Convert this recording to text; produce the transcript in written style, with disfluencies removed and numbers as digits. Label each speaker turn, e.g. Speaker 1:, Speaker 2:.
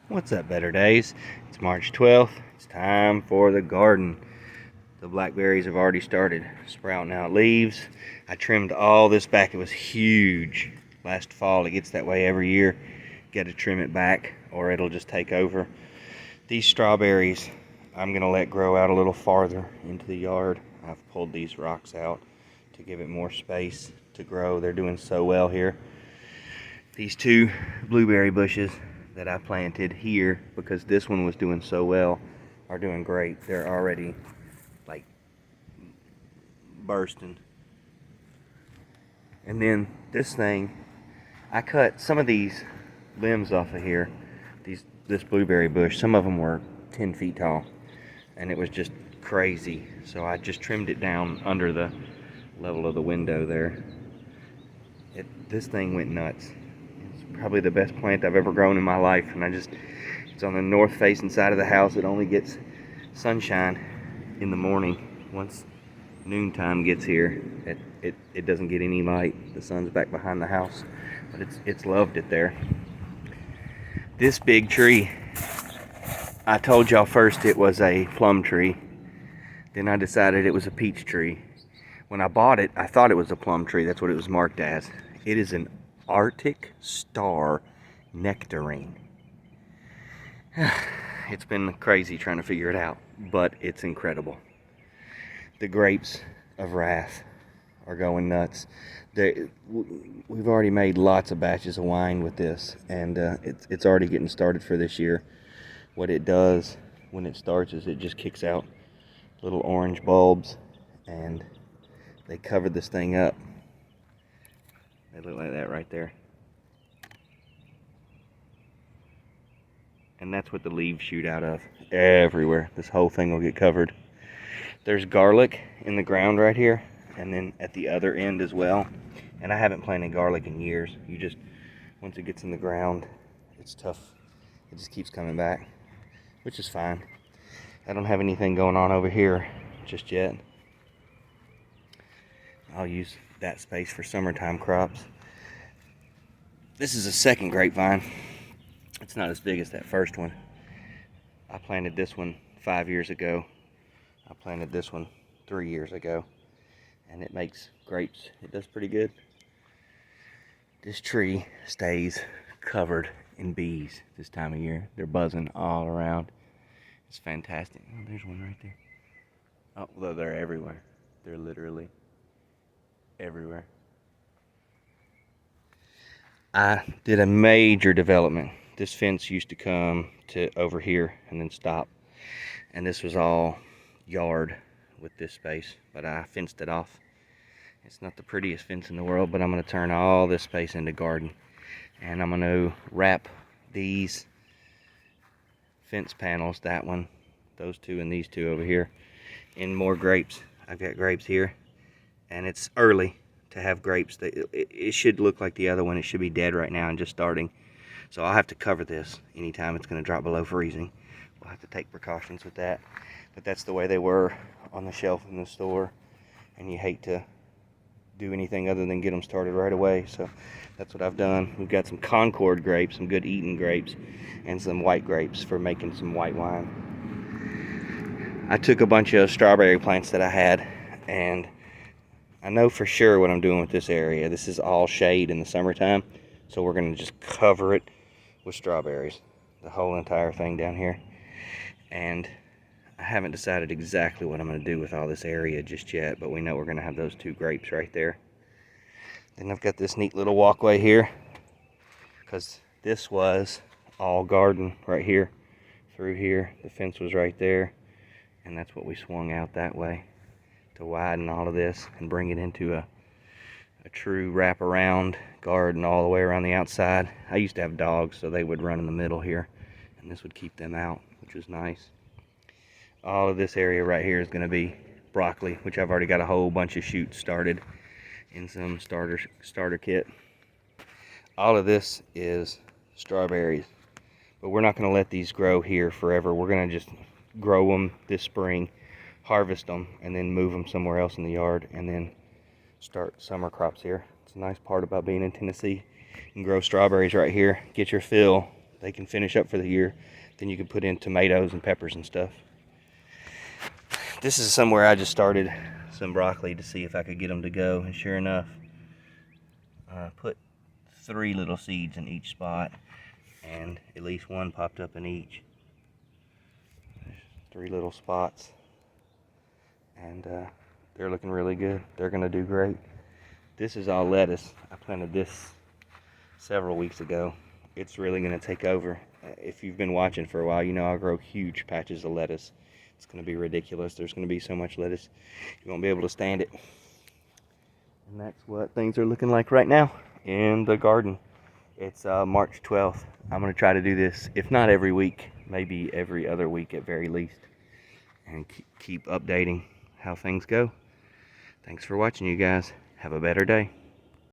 Speaker 1: What's up, Better Days? It's March 12th. It's time for the garden. The blackberries have already started sprouting out leaves. I trimmed all this back. It was huge last fall. It gets that way every year. Got to trim it back or it'll just take over. These strawberries I'm going to let grow out a little farther into the yard. I've pulled these rocks out to give it more space to grow. They're doing so well here. These two blueberry bushes that I planted here, because this one was doing so well, are doing great. They're already like bursting. And then this thing, I cut some of these limbs off of here. This blueberry bush, some of them were 10 feet tall, and it was just crazy. So I just trimmed it down under the level of the window there. This thing went nuts. Probably the best plant I've ever grown in my life, and it's on the north facing side of the house. It only gets sunshine in the morning. Once noontime gets here, it doesn't get any light. The sun's back behind the house, but it's loved it there. This big tree, I told y'all first it was a plum tree, then I decided it was a peach tree. When I bought it, I thought it was a plum tree. That's what it was marked as. It is an Arctic star nectarine. It's been crazy trying to figure it out, but it's incredible. The grapes of wrath are going nuts. We've already made lots of batches of wine with this, and it's already getting started for this year. What it does when it starts is it just kicks out little orange bulbs, and they cover this thing up. They look like that right there. And that's what the leaves shoot out of everywhere. This whole thing will get covered. There's garlic in the ground right here, and then at the other end as well. And I haven't planted garlic in years. Once it gets in the ground, it's tough. It just keeps coming back, which is fine. I don't have anything going on over here just yet. I'll use that space for summertime crops. This is a second grapevine. It's not as big as that first one. I planted this one 5 years ago. I planted this one 3 years ago, and it makes grapes. It does pretty good. This tree stays covered in bees this time of year. They're buzzing all around. It's fantastic. Oh, there's one right there. Oh, well, they're everywhere. They're literally everywhere. I did a major development. This fence used to come to over here and then stop. And this was all yard with this space, but I fenced it off. It's not the prettiest fence in the world, but I'm going to turn all this space into garden. And I'm going to wrap these fence panels, that one, those two, and these two over here, in more grapes. I've got grapes here, and it's early to have grapes. It should look like the other one. It should be dead right now and just starting. So I'll have to cover this anytime it's going to drop below freezing. We'll have to take precautions with that. But that's the way they were on the shelf in the store, and you hate to do anything other than get them started right away. So that's what I've done. We've got some Concord grapes, some good eating grapes, and some white grapes for making some white wine. I took a bunch of strawberry plants that I had, and I know for sure what I'm doing with this area. This is all shade in the summertime, so we're going to just cover it with strawberries, the whole entire thing down here. And I haven't decided exactly what I'm going to do with all this area just yet, but we know we're going to have those two grapes right there. Then I've got this neat little walkway here, because this was all garden right here through here. The fence was right there, and that's what we swung out that way to widen all of this and bring it into a true wraparound garden all the way around the outside. I used to have dogs, so they would run in the middle here, and this would keep them out, which was nice. All of this area right here is going to be broccoli, which I've already got a whole bunch of shoots started in some starter kit. All of this is strawberries, but we're not going to let these grow here forever. We're going to just grow them this spring, harvest them, and then move them somewhere else in the yard, and then start summer crops here. It's a nice part about being in Tennessee. You can grow strawberries right here, get your fill. they can finish up for the year. Then you can put in tomatoes and peppers and stuff. This is somewhere I just started some broccoli to see if I could get them to go, and sure enough, I put 3 little seeds in each spot, and at least one popped up in each. There's 3 little spots, and they're looking really good. They're gonna do great. This is all lettuce. I planted this several weeks ago. It's really gonna take over. If you've been watching for a while, you know I grow huge patches of lettuce. It's gonna be ridiculous. There's gonna be so much lettuce, you won't be able to stand it. And that's what things are looking like right now in the garden. It's March 12th. I'm gonna try to do this, if not every week, maybe every other week at very least, and keep updating how things go. Thanks for watching, you guys. Have a better day.